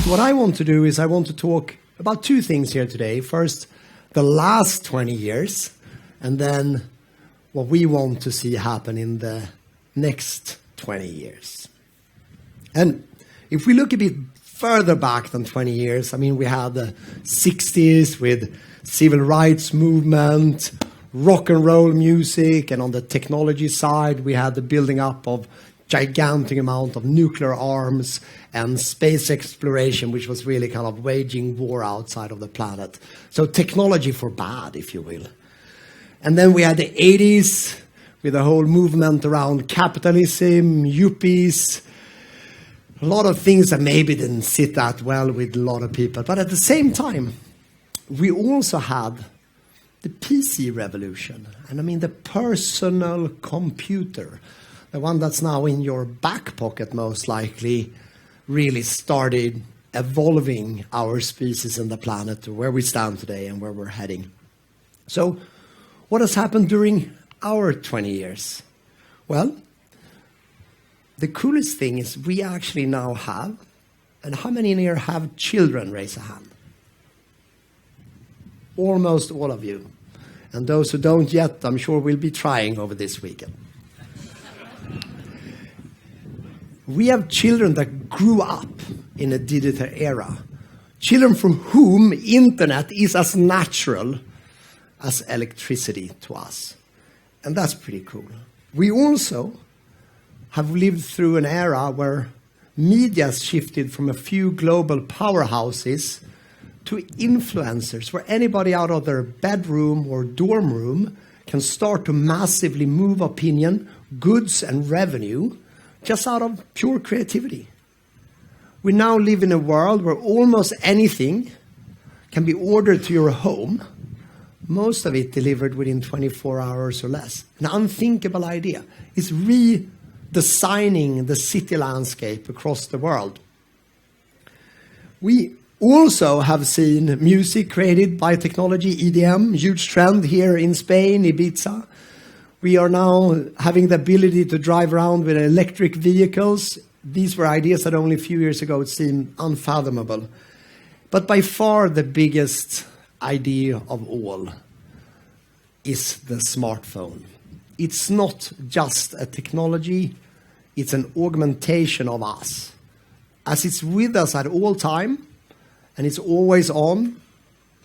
What I want to do is I want to talk about two things here today. First, the last 20 years, and then what we want to see happen in the next 20 years. And if we look a bit further back than 20 years, I mean, we had the 60s with civil rights movement, rock and roll music, and on the technology side, we had the building up of gigantic amount of nuclear arms and space exploration, which was really kind of waging war outside of the planet. So technology for bad, if you will. And then we had the 80s with the whole movement around capitalism, yuppies, a lot of things that maybe didn't sit that well with a lot of people. But at the same time, we also had the PC revolution. And I mean the personal computer, the one that's now in your back pocket most likely, really started evolving our species and the planet to where we stand today and where we're heading. So what has happened during our 20 years? Well, the coolest thing is we actually now have, and how many in here have children? Raise a hand. Almost all of you. And those who don't yet, I'm sure will be trying over this weekend. We have children that grew up in a digital era. Children from whom internet is as natural as electricity to us. And that's pretty cool. We also have lived through an era where media shifted from a few global powerhouses to influencers, where anybody out of their bedroom or dorm room can start to massively move opinion, goods, and revenue just out of pure creativity. We now live in a world where almost anything can be ordered to your home, most of it delivered within 24 hours or less. An unthinkable idea. It's redesigning the city landscape across the world. We also have seen music created by technology, EDM, huge trend here in Spain, Ibiza. We are now having the ability to drive around with electric vehicles. These were ideas that only a few years ago seemed unfathomable. But by far the biggest idea of all is the smartphone. It's not just a technology, it's an augmentation of us. As it's with us at all time, and it's always on,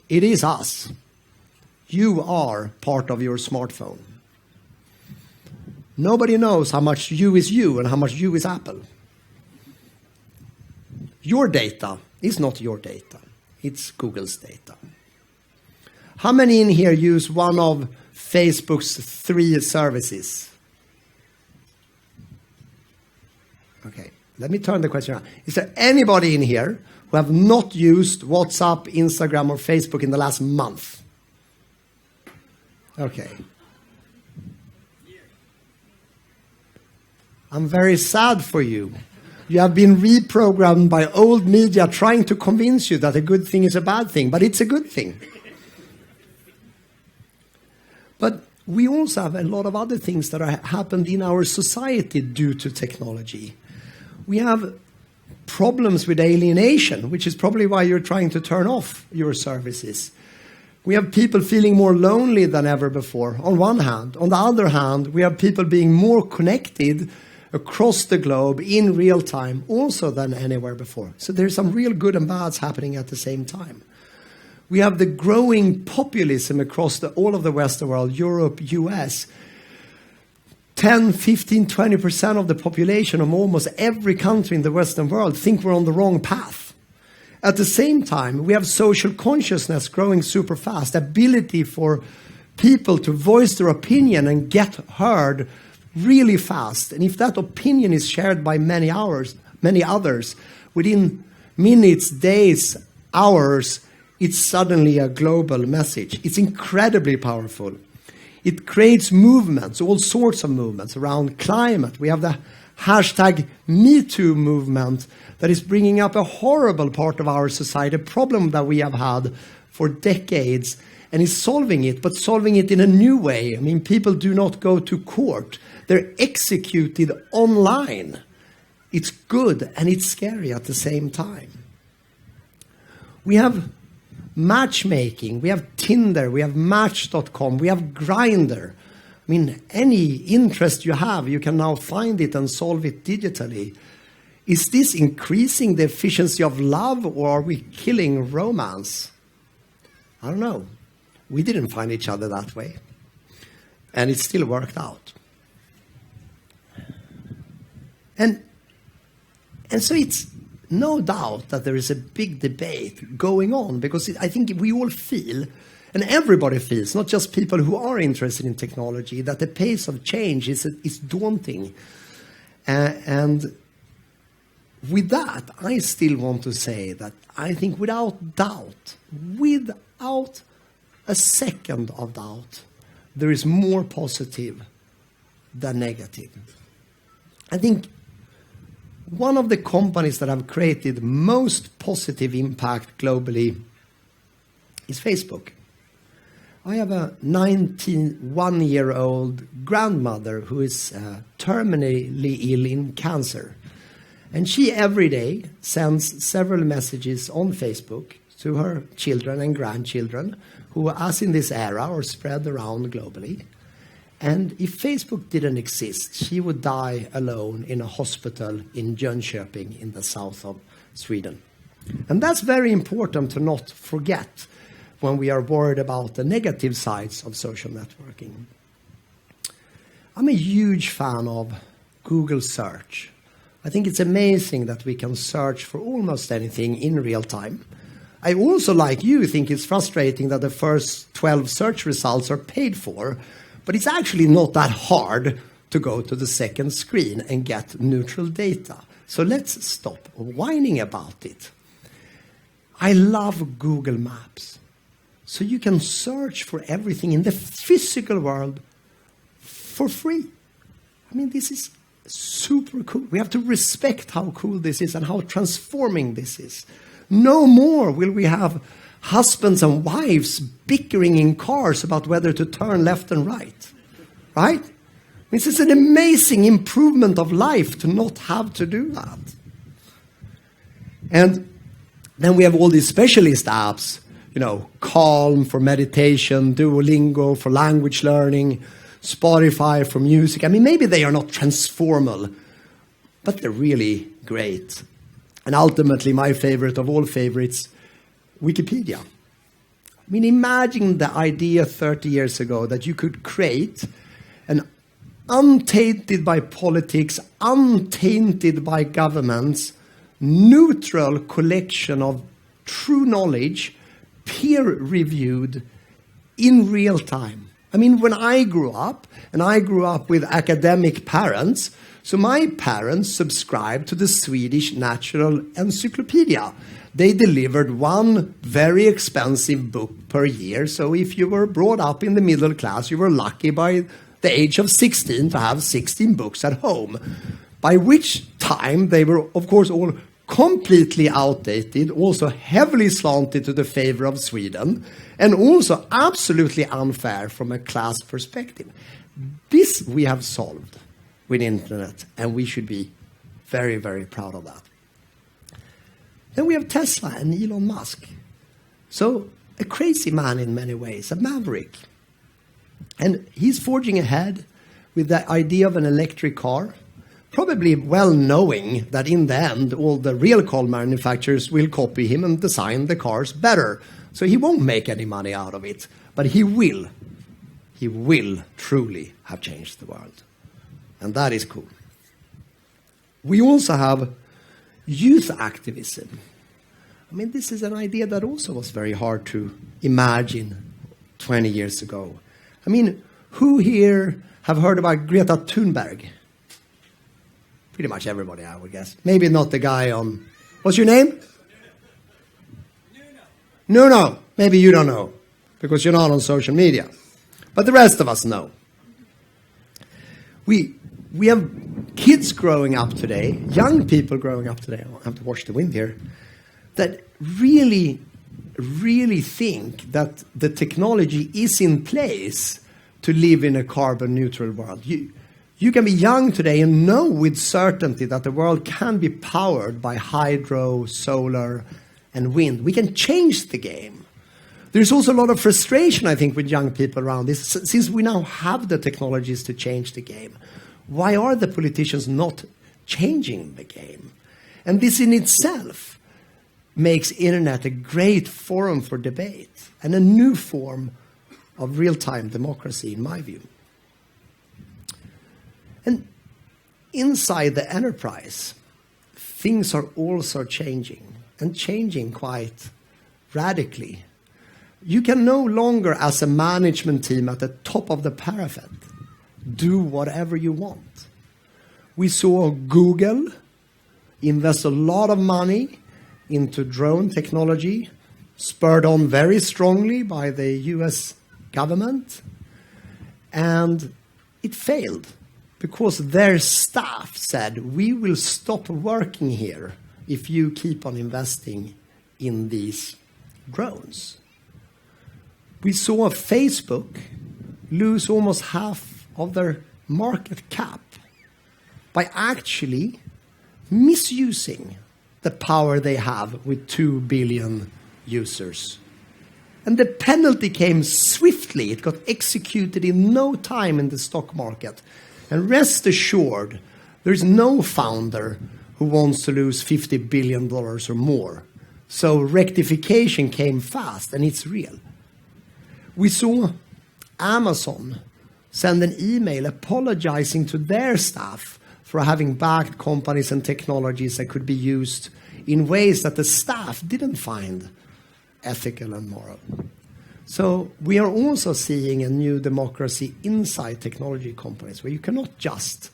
it is us. You are part of your smartphone. Nobody knows how much you is you and how much you is Apple. Your data is not your data. It's Google's data. How many in here use one of Facebook's 3 services? Okay, let me turn the question around. Is there anybody in here who have not used WhatsApp, Instagram, or Facebook in the last month? Okay. I'm very sad for you. You have been reprogrammed by old media trying to convince you that a good thing is a bad thing, but it's a good thing. But we also have a lot of other things that are happened in our society due to technology. We have problems with alienation, which is probably why you're trying to turn off your services. We have people feeling more lonely than ever before, on one hand. On the other hand, we have people being more connected across the globe in real time, also than anywhere before. So there's some real good and bads happening at the same time. We have the growing populism across all of the Western world, Europe, US. 10, 15, 20% of the population of almost every country in the Western world think we're on the wrong path. At the same time, we have social consciousness growing super fast, ability for people to voice their opinion and get heard really fast. And if that opinion is shared by many others, within minutes, days, hours, it's suddenly a global message. It's incredibly powerful. It creates movements, all sorts of movements around climate. We have the hashtag #MeToo movement that is bringing up a horrible part of our society, a problem that we have had for decades, and is solving it, but solving it in a new way. I mean, people do not go to court. They're executed online. It's good and it's scary at the same time. We have matchmaking, we have Tinder, we have Match.com, we have Grindr. I mean, any interest you have, you can now find it and solve it digitally. Is this increasing the efficiency of love, or are we killing romance? I don't know. We didn't find each other that way. And it still worked out. And so it's no doubt that there is a big debate going on, because I think we all feel, and everybody feels, not just people who are interested in technology, that the pace of change is daunting. And with that, I still want to say that I think without doubt, without a second of doubt, there is more positive than negative. I think one of the companies that have created most positive impact globally is Facebook. I have a 91-year-old grandmother who is terminally ill in cancer. And she every day sends several messages on Facebook to her children and grandchildren who, as in this era, are spread around globally. And if Facebook didn't exist, she would die alone in a hospital in Jönköping in the south of Sweden. And that's very important to not forget when we are worried about the negative sides of social networking. I'm a huge fan of Google search. I think it's amazing that we can search for almost anything in real time. I also, like you, think it's frustrating that the first 12 search results are paid for, but it's actually not that hard to go to the second screen and get neutral data. So let's stop whining about it. I love Google Maps. So you can search for everything in the physical world for free. I mean, this is super cool. We have to respect how cool this is and how transforming this is. No more will we have husbands and wives bickering in cars about whether to turn left and right. Right? This is an amazing improvement of life to not have to do that. And then we have all these specialist apps, Calm for meditation, Duolingo for language learning, Spotify for music. I mean, maybe they are not transformal, but they're really great. And ultimately, my favorite of all favorites, Wikipedia. I mean, imagine the idea 30 years ago that you could create an untainted by politics, untainted by governments, neutral collection of true knowledge, peer-reviewed, in real time. I mean, when I grew up, and I grew up with academic parents, so my parents subscribed to the Swedish Natural Encyclopedia. They delivered one very expensive book per year, so if you were brought up in the middle class, you were lucky by the age of 16 to have 16 books at home, by which time they were, of course, all completely outdated, also heavily slanted to the favor of Sweden, and also absolutely unfair from a class perspective. This we have solved with internet, and we should be very, very proud of that. Then we have Tesla and Elon Musk. So a crazy man in many ways, a maverick. And he's forging ahead with the idea of an electric car, probably well knowing that in the end, all the real car manufacturers will copy him and design the cars better. So he won't make any money out of it, but he will truly have changed the world. And that is cool. We also have youth activism. I mean, this is an idea that also was very hard to imagine 20 years ago. I mean, who here have heard about Greta Thunberg? Pretty much everybody, I would guess. Maybe not the guy on... What's your name? Nuno. Maybe you don't know, because you're not on social media. But the rest of us know. We have kids growing up today, young people growing up today, I have to watch the wind here, that really think that the technology is in place to live in a carbon neutral world. You can be young today and know with certainty that the world can be powered by hydro, solar, and win. We can change the game. There's also a lot of frustration, I think, with young people around this. Since we now have the technologies to change the game, why are the politicians not changing the game? And this in itself makes internet a great forum for debate and a new form of real-time democracy, in my view. And inside the enterprise, things are also changing, and changing quite radically. You can no longer, as a management team at the top of the parapet, do whatever you want. We saw Google invest a lot of money into drone technology, spurred on very strongly by the US government, and it failed because their staff said, we will stop working here if you keep on investing in these drones. We saw Facebook lose almost half of their market cap by actually misusing the power they have with 2 billion users. And the penalty came swiftly. It got executed in no time in the stock market. And rest assured, there's no founder who wants to lose $50 billion or more. So rectification came fast, and it's real. We saw Amazon send an email apologizing to their staff for having backed companies and technologies that could be used in ways that the staff didn't find ethical and moral. So we are also seeing a new democracy inside technology companies where you cannot just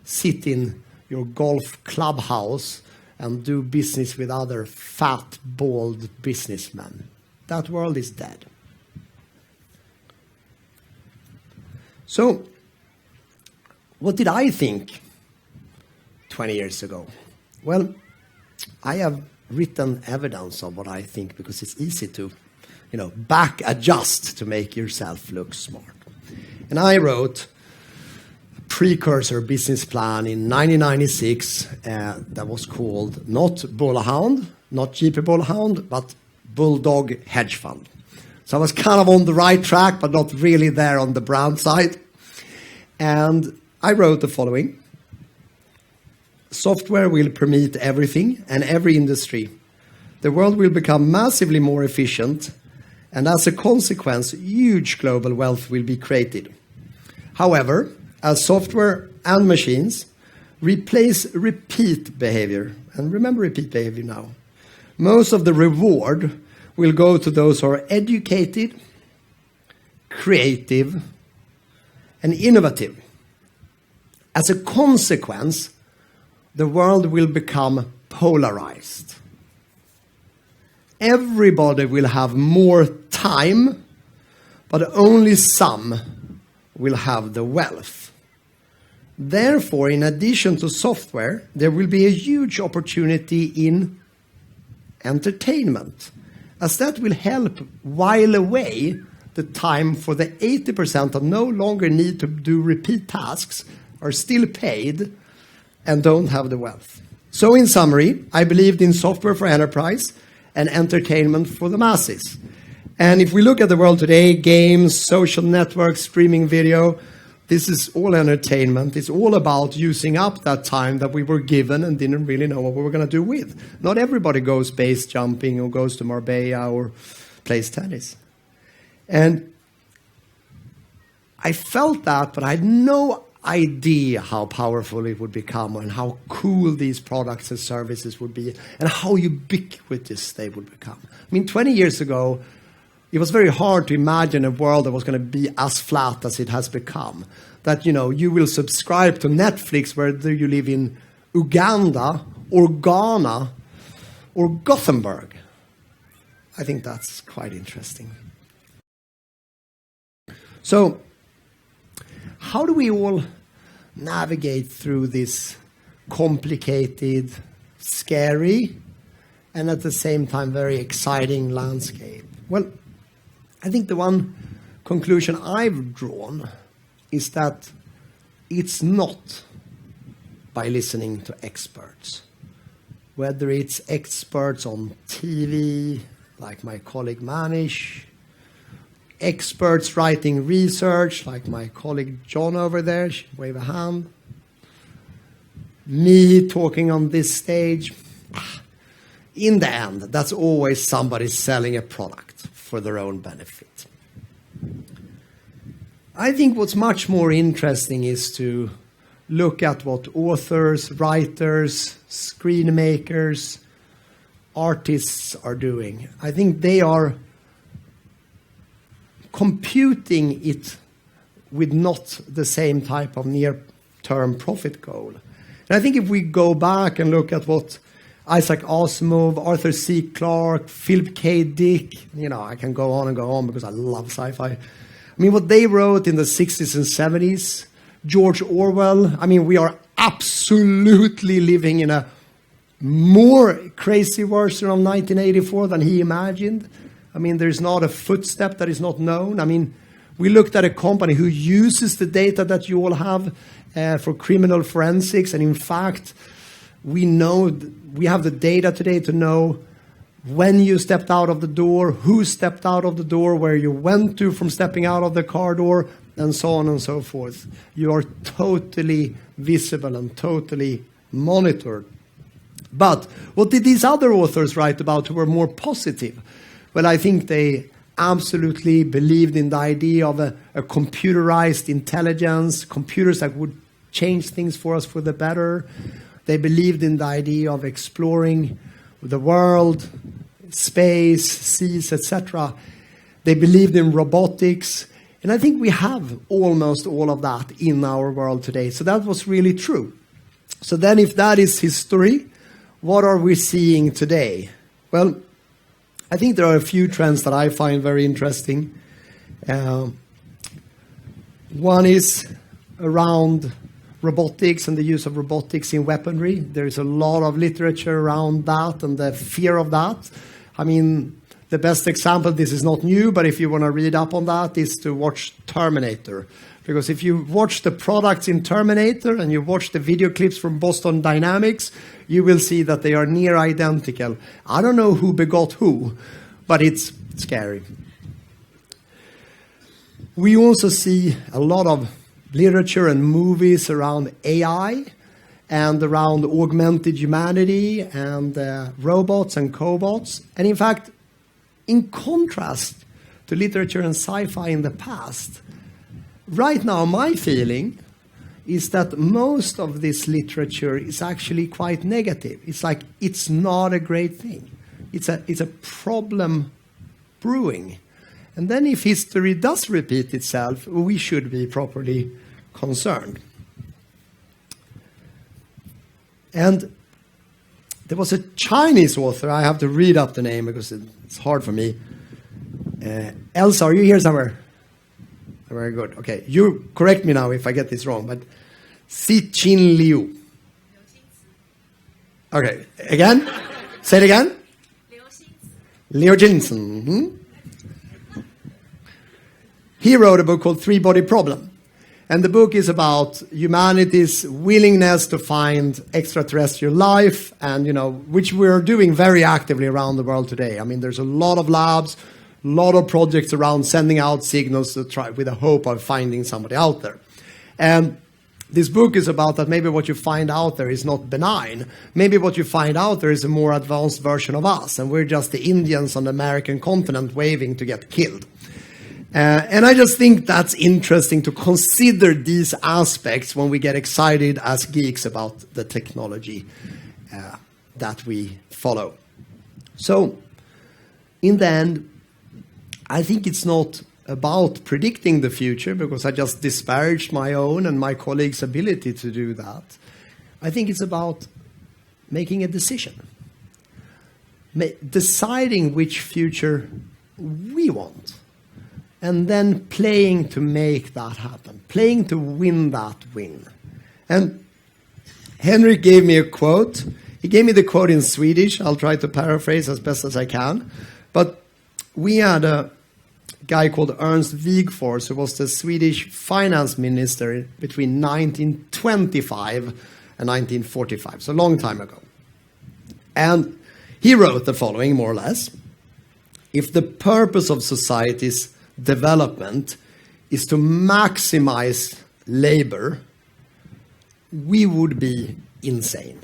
sit in your golf clubhouse and do business with other fat, bald businessmen. That world is dead. So, what did I think 20 years ago? Well, I have written evidence of what I think because it's easy to, back adjust to make yourself look smart. And I wrote a precursor business plan in 1996 that was called not Bullhound, not GP Bullhound, but Bulldog Hedge Fund. So I was kind of on the right track, but not really there on the brown side. And I wrote the following. Software will permeate everything and every industry. The world will become massively more efficient, and as a consequence, huge global wealth will be created. However, as software and machines replace repeat behavior, and remember repeat behavior now, most of the reward will go to those who are educated, creative, and innovative. As a consequence, the world will become polarized. Everybody will have more time, but only some will have the wealth. Therefore, in addition to software, there will be a huge opportunity in entertainment, as that will help while away the time for the 80% that no longer need to do repeat tasks, are still paid, and don't have the wealth. So in summary, I believed in software for enterprise and entertainment for the masses. And if we look at the world today, games, social networks, streaming video, this is all entertainment. It's all about using up that time that we were given and didn't really know what we were going to do with. Not everybody goes base jumping or goes to Marbella or plays tennis. And I felt that, but I had no idea how powerful it would become and how cool these products and services would be and how ubiquitous they would become. I mean, 20 years ago, it was very hard to imagine a world that was going to be as flat as it has become. That, you will subscribe to Netflix whether you live in Uganda or Ghana or Gothenburg. I think that's quite interesting. So, how do we all navigate through this complicated, scary, and at the same time very exciting landscape? Well, I think the one conclusion I've drawn is that it's not by listening to experts. whether it's experts on TV, like my colleague Manish, experts writing research, like my colleague John over there, wave a hand, me talking on this stage. In the end, that's always somebody selling a product for their own benefit. I think what's much more interesting is to look at what authors, writers, screenmakers, artists are doing. I think they are computing it with not the same type of near-term profit goal. And I think if we go back and look at what Isaac Asimov, Arthur C. Clarke, Philip K. Dick, I can go on and go on because I love sci-fi. I mean, what they wrote in the 60s and 70s, George Orwell, we are absolutely living in a more crazy version of 1984 than he imagined. There's not a footstep that is not known. We looked at a company who uses the data that you all have for criminal forensics, and in fact, we have the data today to know when you stepped out of the door, who stepped out of the door, where you went to from stepping out of the car door, and so on and so forth. You are totally visible and totally monitored. But what did these other authors write about who were more positive? Well, I think they absolutely believed in the idea of a computerized intelligence, computers that would change things for us for the better. They believed in the idea of exploring the world, space, seas, etc. They believed in robotics. And I think we have almost all of that in our world today. So that was really true. So then if that is history, what are we seeing today? Well, I think there are a few trends that I find very interesting. One is around robotics and the use of robotics in weaponry. There is a lot of literature around that and the fear of that. The best example, this is not new, but if you want to read up on that, is to watch Terminator. Because if you watch the products in Terminator and you watch the video clips from Boston Dynamics, you will see that they are near identical. I don't know who begot who, but it's scary. We also see a lot of literature and movies around AI and around augmented humanity and robots and cobots. And in fact, in contrast to literature and sci-fi in the past, right now my feeling is that most of this literature is actually quite negative. It's like it's not a great thing. It's a problem brewing. And then if history does repeat itself, we should be properly concerned. And there was a Chinese author, I have to read up the name because it's hard for me. Elsa, are you here somewhere? Very good. Okay, you correct me now if I get this wrong, but Cixin Liu. Okay, again? Say it again? Liu Jinsen. Mm-hmm. He wrote a book called Three-Body Problem. And the book is about humanity's willingness to find extraterrestrial life, and which we're doing very actively around the world today. There's a lot of labs, a lot of projects around sending out signals to try with the hope of finding somebody out there. And this book is about that maybe what you find out there is not benign. Maybe what you find out there is a more advanced version of us, and we're just the Indians on the American continent waving to get killed. And I just think that's interesting to consider these aspects when we get excited as geeks about the technology that we follow. So, in the end, I think it's not about predicting the future, because I just disparaged my own and my colleagues' ability to do that. I think it's about making a decision, deciding which future we want, and then playing to make that happen, playing to win that win. And Henrik gave me a quote. He gave me the quote in Swedish. I'll try to paraphrase as best as I can. But we had a guy called Ernst Wigforss, who was the Swedish finance minister between 1925 and 1945, so a long time ago. And he wrote the following, more or less. If the purpose of society's development is to maximize labor, we would be insane.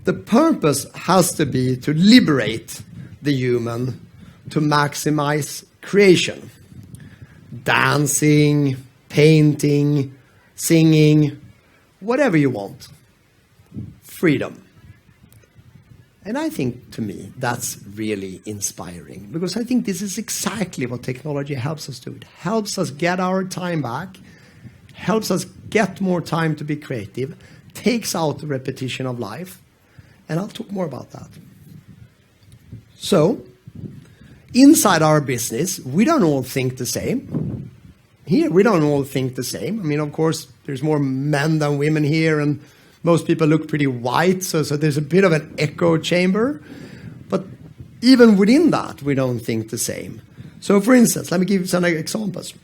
The purpose has to be to liberate the human, to maximize creation. Dancing, painting, singing, whatever you want. Freedom. And I think, to me, that's really inspiring, because I think this is exactly what technology helps us do. It helps us get our time back, helps us get more time to be creative, takes out the repetition of life, and I'll talk more about that. So, inside our business, we don't all think the same. Here, we don't all think the same. I mean, of course, there's more men than women here, and most people look pretty white, so there's a bit of an echo chamber. But even within that, we don't think the same. So, for instance, let me give you some examples.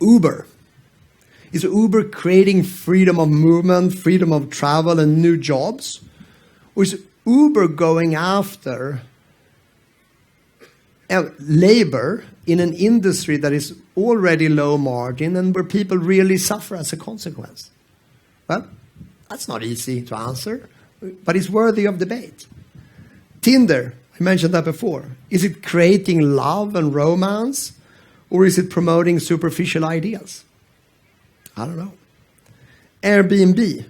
Uber. Is Uber creating freedom of movement, freedom of travel, and new jobs? Or is Uber going after labor in an industry that is already low margin and where people really suffer as a consequence? Well, that's not easy to answer, but it's worthy of debate. Tinder, I mentioned that before. Is it creating love and romance, or is it promoting superficial ideals? I don't know. Airbnb.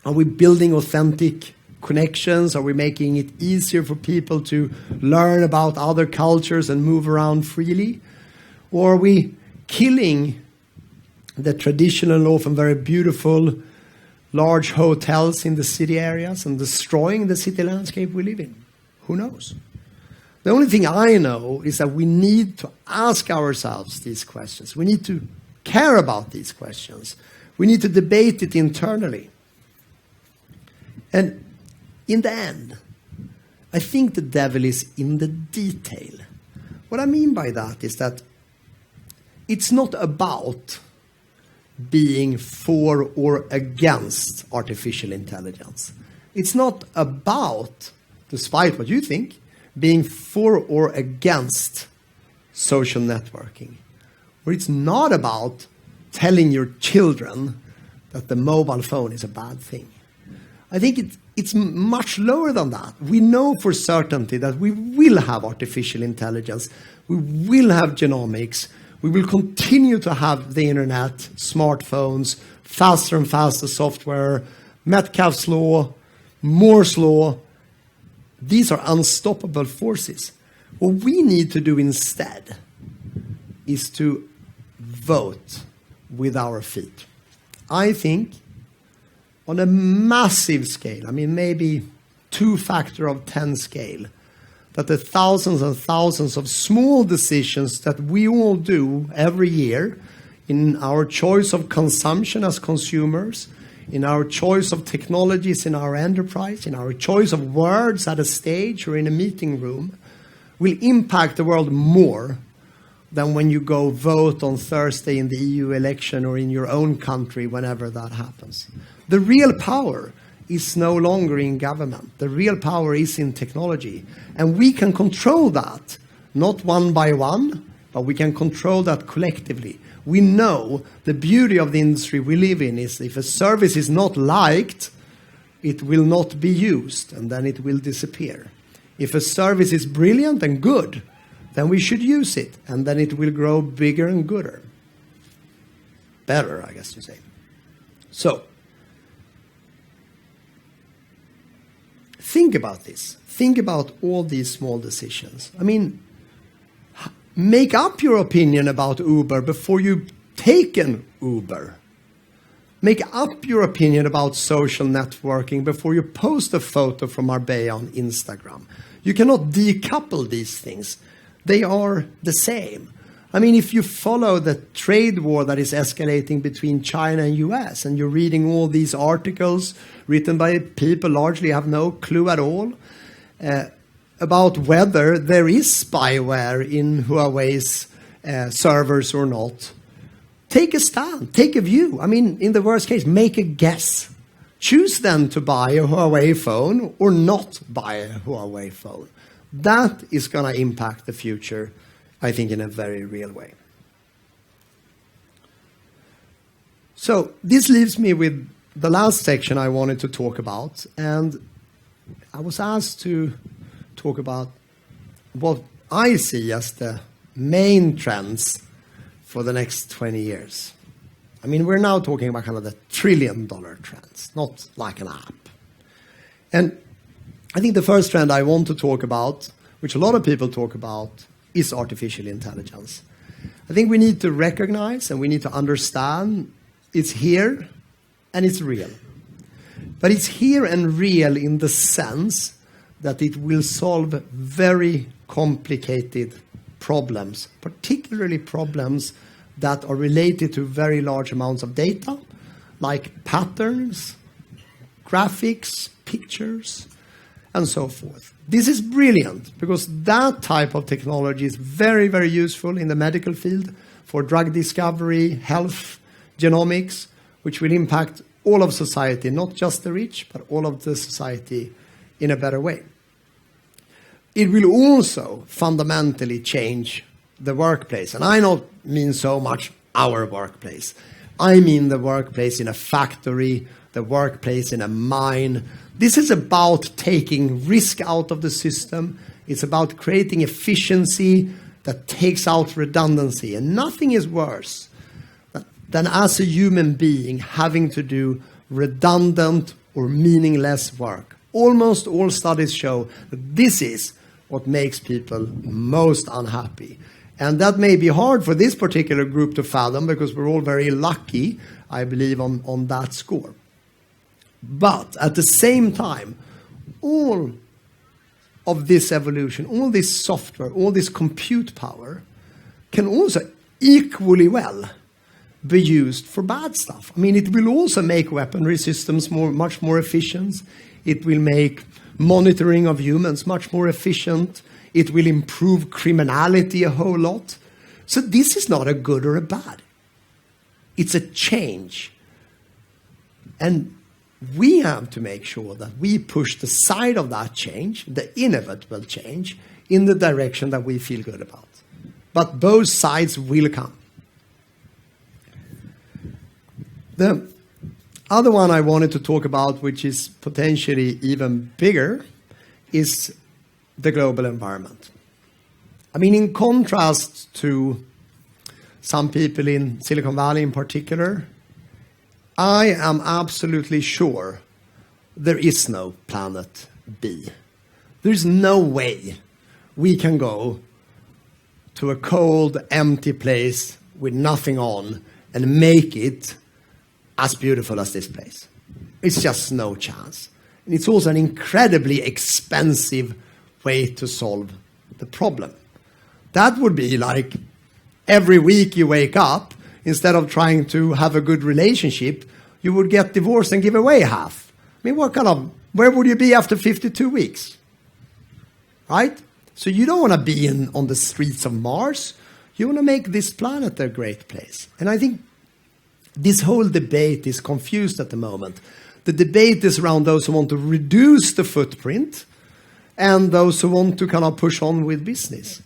Are we building authentic connections? Are we making it easier for people to learn about other cultures and move around freely? Or are we killing the traditional, often very beautiful, large hotels in the city areas and destroying the city landscape we live in? Who knows? The only thing I know is that we need to ask ourselves these questions. We need to care about these questions. We need to debate it internally. And in the end, I think the devil is in the detail. What I mean by that is that it's not about being for or against artificial intelligence. It's not about, despite what you think, being for or against social networking. Or it's not about telling your children that the mobile phone is a bad thing. I think it's much lower than that. We know for certainty that we will have artificial intelligence. We will have genomics. We will continue to have the internet, smartphones, faster and faster software, Metcalfe's law, Moore's law. These are unstoppable forces. What we need to do instead is to vote with our feet. I think on a massive scale, I mean maybe 2 factor of 10 scale, that the thousands and thousands of small decisions that we all do every year in our choice of consumption as consumers, in our choice of technologies in our enterprise, in our choice of words at a stage or in a meeting room, will impact the world more than when you go vote on Thursday in the EU election or in your own country whenever that happens. The real power is no longer in government. The real power is in technology. And we can control that, not one by one, but we can control that collectively. We know the beauty of the industry we live in is if a service is not liked, it will not be used, and then it will disappear. If a service is brilliant and good, then we should use it, and then it will grow bigger and gooder. Better, I guess you say. So, think about this. Think about all these small decisions. I mean, make up your opinion about Uber before you take an Uber. Make up your opinion about social networking before you post a photo from Marbella on Instagram. You cannot decouple these things. They are the same. I mean, if you follow the trade war that is escalating between China and US, and you're reading all these articles written by people largely have no clue at all about whether there is spyware in Huawei's servers or not, take a stand, take a view. I mean, in the worst case, make a guess. choose then to buy a Huawei phone or not buy a Huawei phone. That is going to impact the future, I think, in a very real way. So this leaves me with the last section I wanted to talk about. And I was asked to talk about what I see as the main trends for the next 20 years. I mean, we're now talking about kind of the trillion-dollar trends, not like an app. And I think the first trend I want to talk about, which a lot of people talk about, is artificial intelligence. I think we need to recognize and we need to understand it's here and it's real. But it's here and real in the sense that it will solve very complicated problems, particularly problems that are related to very large amounts of data, like patterns, graphics, pictures, and so forth. This is brilliant because that type of technology is very, very useful in the medical field for drug discovery, health, genomics, which will impact all of society, not just the rich, but all of the society in a better way. It will also fundamentally change the workplace. And I don't mean so much our workplace. I mean the workplace in a factory, the workplace in a mine. This is about taking risk out of the system. It's about creating efficiency that takes out redundancy. And nothing is worse than as a human being having to do redundant or meaningless work. Almost all studies show that this is what makes people most unhappy. And that may be hard for this particular group to fathom because we're all very lucky, I believe, on that score. But at the same time, all of this evolution, all this software, all this compute power can also equally well be used for bad stuff. I mean, it will also make weaponry systems much more efficient. It will make monitoring of humans much more efficient. It will improve criminality a whole lot. So this is not a good or a bad. It's a change. And we have to make sure that we push the side of that change, the inevitable change, in the direction that we feel good about. But both sides will come. The other one I wanted to talk about, which is potentially even bigger, is the global environment. I mean, in contrast to some people in Silicon Valley in particular, I am absolutely sure there is no planet B. There's no way we can go to a cold, empty place with nothing on and make it as beautiful as this place. It's just no chance. And it's also an incredibly expensive way to solve the problem. That would be like every week you wake up, instead of trying to have a good relationship, you would get divorced and give away half. I mean, where would you be after 52 weeks? Right? So you don't want to be on the streets of Mars. You want to make this planet a great place. And I think this whole debate is confused at the moment. The debate is around those who want to reduce the footprint and those who want to kind of push on with business.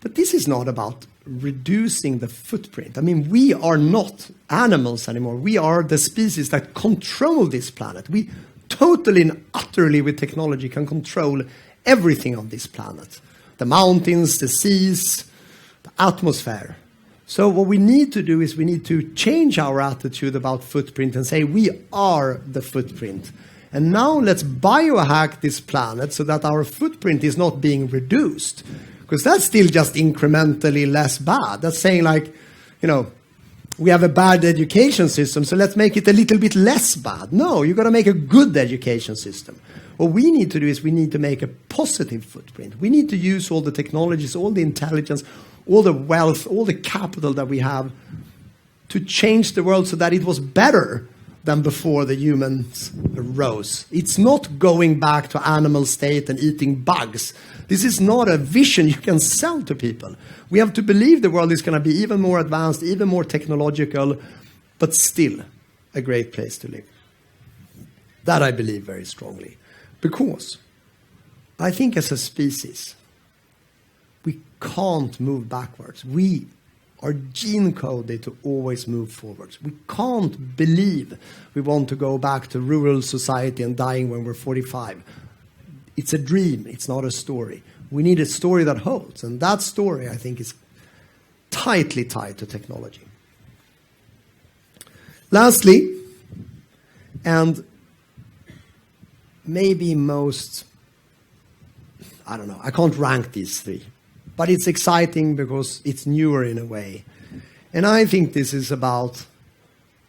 But this is not about reducing the footprint. I mean, we are not animals anymore. We are the species that control this planet. We totally and utterly, with technology, can control everything on this planet. The mountains, the seas, the atmosphere. So what we need to do is we need to change our attitude about footprint and say we are the footprint. And now let's biohack this planet so that our footprint is not being reduced. Because that's still just incrementally less bad. That's saying like, we have a bad education system, so let's make it a little bit less bad. No, you've got to make a good education system. What we need to do is we need to make a positive footprint. We need to use all the technologies, all the intelligence, all the wealth, all the capital that we have to change the world so that it was better than before the humans arose. It's not going back to animal state and eating bugs. This is not a vision you can sell to people. We have to believe the world is going to be even more advanced, even more technological, but still a great place to live. That I believe very strongly. Because I think as a species, we can't move backwards. We are gene-coded to always move forwards. We can't believe we want to go back to rural society and dying when we're 45. It's a dream. It's not a story. We need a story that holds. And that story, I think, is tightly tied to technology. Lastly, and maybe most, I don't know, I can't rank these three, but it's exciting because it's newer in a way. And I think this is about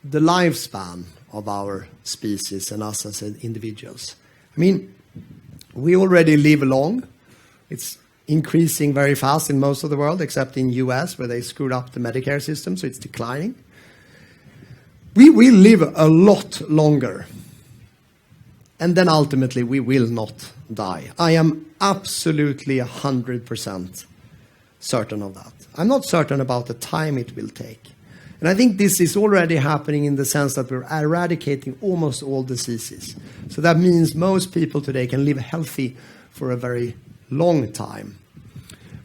the lifespan of our species and us as individuals. I mean, we already live long. It's increasing very fast in most of the world, except in US, where they screwed up the Medicare system, so it's declining. We will live a lot longer. And then ultimately, we will not die. I am absolutely 100% certain of that. I'm not certain about the time it will take. And I think this is already happening in the sense that we're eradicating almost all diseases. So that means most people today can live healthy for a very long time.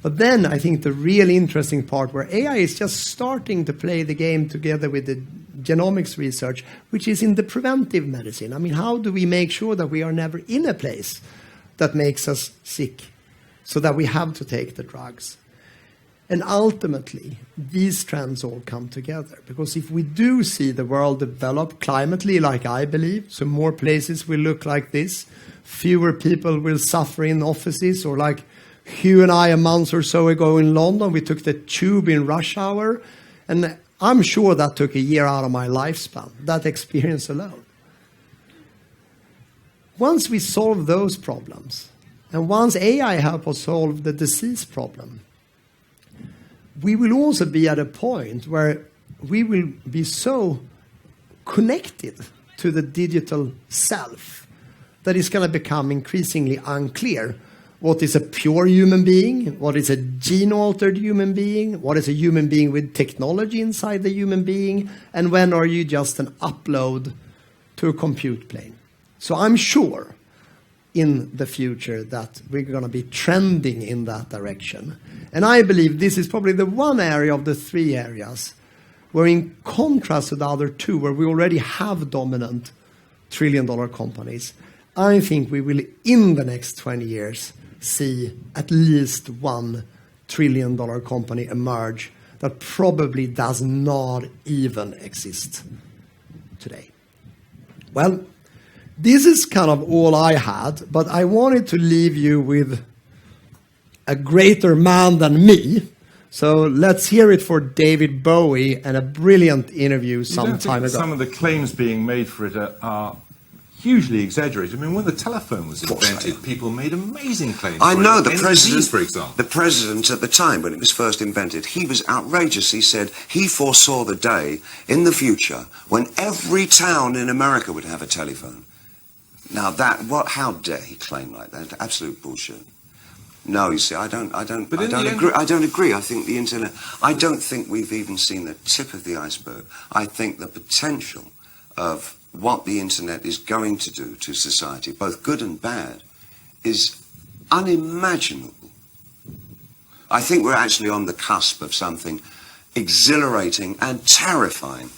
But then I think the really interesting part where AI is just starting to play the game together with the genomics research, which is in the preventive medicine. I mean, how do we make sure that we are never in a place that makes us sick so that we have to take the drugs? And ultimately, these trends all come together. Because if we do see the world develop climately, like I believe, so more places will look like this, fewer people will suffer in offices, or like Hugh and I a month or so ago in London, we took the tube in rush hour, and I'm sure that took a year out of my lifespan, that experience alone. Once we solve those problems, and once AI helps us solve the disease problem, we will also be at a point where we will be so connected to the digital self that it's going to become increasingly unclear what is a pure human being, what is a gene-altered human being, what is a human being with technology inside the human being, and when are you just an upload to a compute plane. So I'm sure in the future that we're going to be trending in that direction. And I believe this is probably the one area of the three areas where, in contrast to the other two, where we already have dominant trillion-dollar companies, I think we will, in the next 20 years, see at least $1 trillion company emerge that probably does not even exist today. Well, this is kind of all I had, but I wanted to leave you with a greater man than me. So let's hear it for David Bowie and a brilliant interview some time ago. Some of the claims being made for it are hugely exaggerated. I mean, when the telephone was invented, people made amazing claims. I know the president, for example. The president at the time when it was first invented, he was outrageous. He said he foresaw the day in the future when every town in America would have a telephone. Now how dare he claim like that? Absolute bullshit. No, you see, I don't agree. I think the internet, I don't think we've even seen the tip of the iceberg. I think the potential of what the internet is going to do to society, both good and bad, is unimaginable. I think we're actually on the cusp of something exhilarating and terrifying.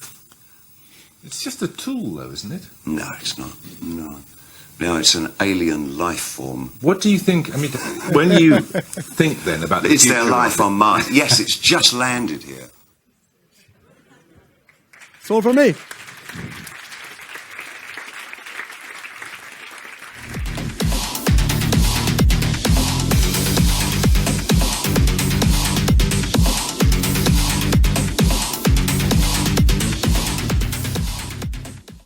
It's just a tool, though, isn't it? No, it's not. No, it's an alien life form. What do you think, I mean, when you think then about the Is future... there life on Mars? Yes, it's just landed here. That's all from me.